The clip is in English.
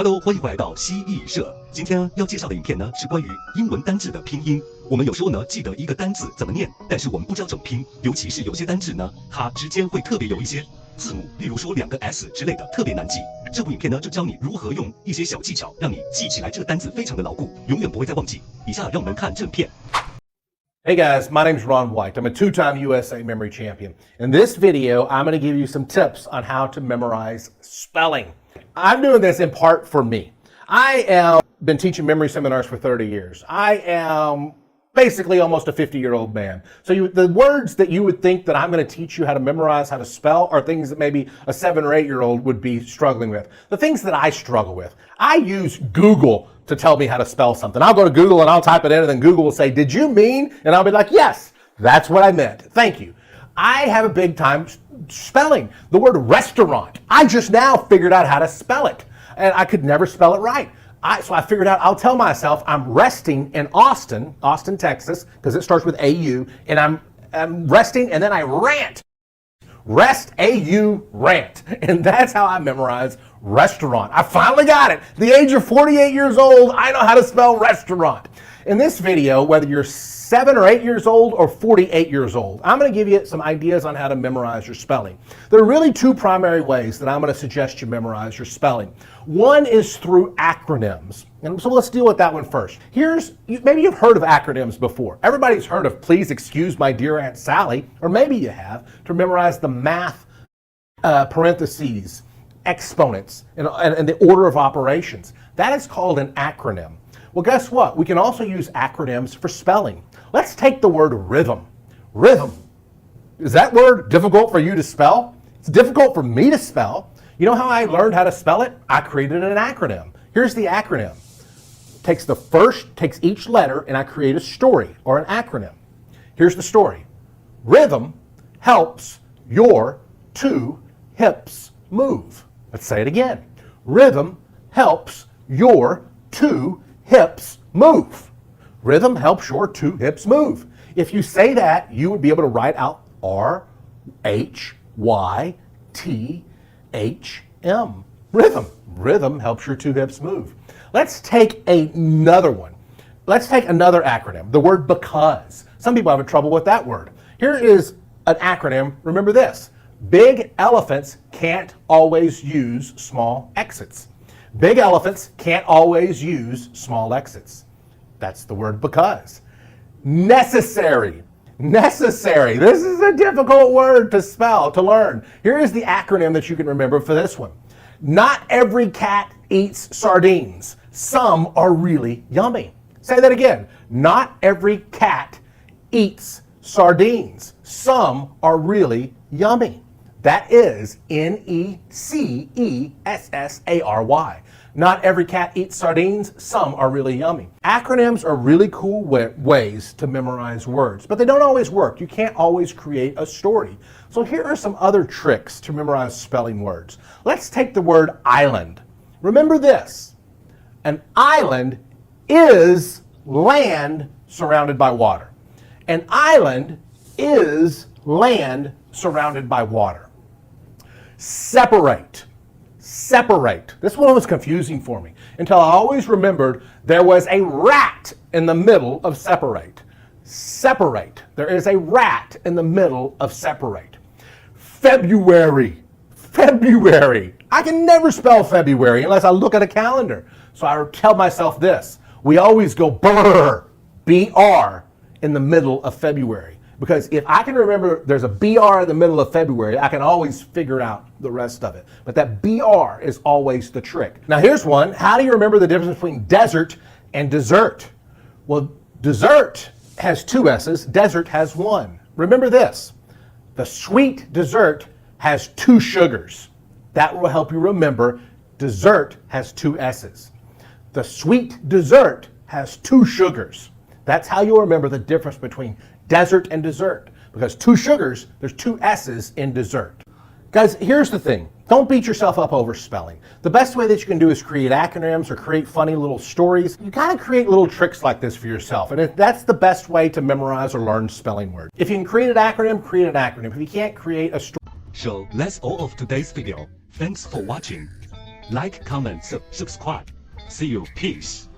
Hello， 欢迎回来到蜥蜴社。今天要介绍的影片呢，是关于英文单字的拼音。我们有时候呢记得一个单字怎么念，但是我们不知道怎么拼，尤其是有些单字呢，它之间会特别有一些字母，例如说2个 S 之类的，特别难记。这部影片呢，就教你如何用一些小技巧，让你记起来这个单字非常的牢固，永远不会再忘记。以下让我们看正片。Hey guys, my name's Ron White. I'm a two-time USA memory champion. In this video, I'm going to give you some tips on how to memorize spelling. I'm doing this in part for me. I have been teaching memory seminars for 30 years. I am basically almost a 50-year-old man. So the words that you would think that I'm going to teach you how to memorize, how to spell, are things that maybe a 7 or 8-year-old would be struggling with. The things that I struggle with. I use Google to tell me how to spell something. I'll go to Google and I'll type it in, and then Google will say, "Did you mean?" And I'll be like, "Yes, that's what I meant. Thank you." I have a big time spelling the word restaurant. I just now figured out how to spell it, and I could never spell it right. So I figured out, I'll tell myself I'm resting in Austin, Texas, because it starts with A-U, and I'm resting, and then I rant. Rest, A-U, rant. And that's how I memorize restaurant. I finally got it. At the age of 48 years old, I know how to spell restaurant. In this video, whether you're 7 or 8 years old or 48 years old, I'm going to give you some ideas on how to memorize your spelling. There are really 2 primary ways that I'm going to suggest you memorize your spelling. One is through acronyms. And so let's deal with that one first. Maybe you've heard of acronyms before. Everybody's heard of "Please excuse my dear Aunt Sally," or maybe you have, to memorize the math parentheses, exponents, and the order of operations. That is called an acronym. Well, guess what? We can also use acronyms for spelling. Let's take the word rhythm. Rhythm. Is that word difficult for you to spell? It's difficult for me to spell. You know how I learned how to spell it? I created an acronym. Here's the acronym. Takes each letter, and I create a story or an acronym. Here's the story. Rhythm helps your 2 hips move. Let's say it again. Rhythm helps your 2 hips move. Rhythm helps your 2 hips move. If you say that, you would be able to write out R-H-Y-T-H-M. Rhythm. Rhythm helps your 2 hips move. Let's take another one. Let's take another acronym, the word because. Some people have trouble with that word. Here is an acronym. Remember this. Big elephants can't always use small exits. Big elephants can't always use small exits. That's the word because. Necessary. Necessary. This is a difficult word to spell, to learn. Here is the acronym that you can remember for this one. Not every cat eats sardines. Some are really yummy. Say that again. Not every cat eats sardines. Some are really yummy. That is Necessary. Not every cat eats sardines. Some are really yummy. Acronyms are really cool ways to memorize words, but they don't always work. You can't always create a story. So here are some other tricks to memorize spelling words. Let's take the word island. Remember this. An island is land surrounded by water. An island is land surrounded by water. Separate. Separate. This one was confusing for me until I always remembered there was a rat in the middle of separate. Separate. There is a rat in the middle of separate. February. February. I can never spell February unless I look at a calendar. So I tell myself this. We always go BR, B-R, in the middle of February. Because if I can remember there's a BR in the middle of February, I can always figure out the rest of it. But that BR is always the trick. Now here's one. How do you remember the difference between desert and dessert? Well, dessert has 2 S's. Desert has 1. Remember this. The sweet dessert has 2 sugars. That will help you remember dessert has 2 S's. The sweet dessert has 2 sugars. That's how you'll remember the difference between desert and dessert, because 2 sugars, there's 2 S's in dessert. Guys, here's the thing. Don't beat yourself up over spelling. The best way that you can do is create acronyms or create funny little stories. You gotta create little tricks like this for yourself, and that's the best way to memorize or learn spelling words. If you can create an acronym, create an acronym. If you can't create a story. So that's all of today's video. Thanks for watching. Like, comment, subscribe. See you. Peace.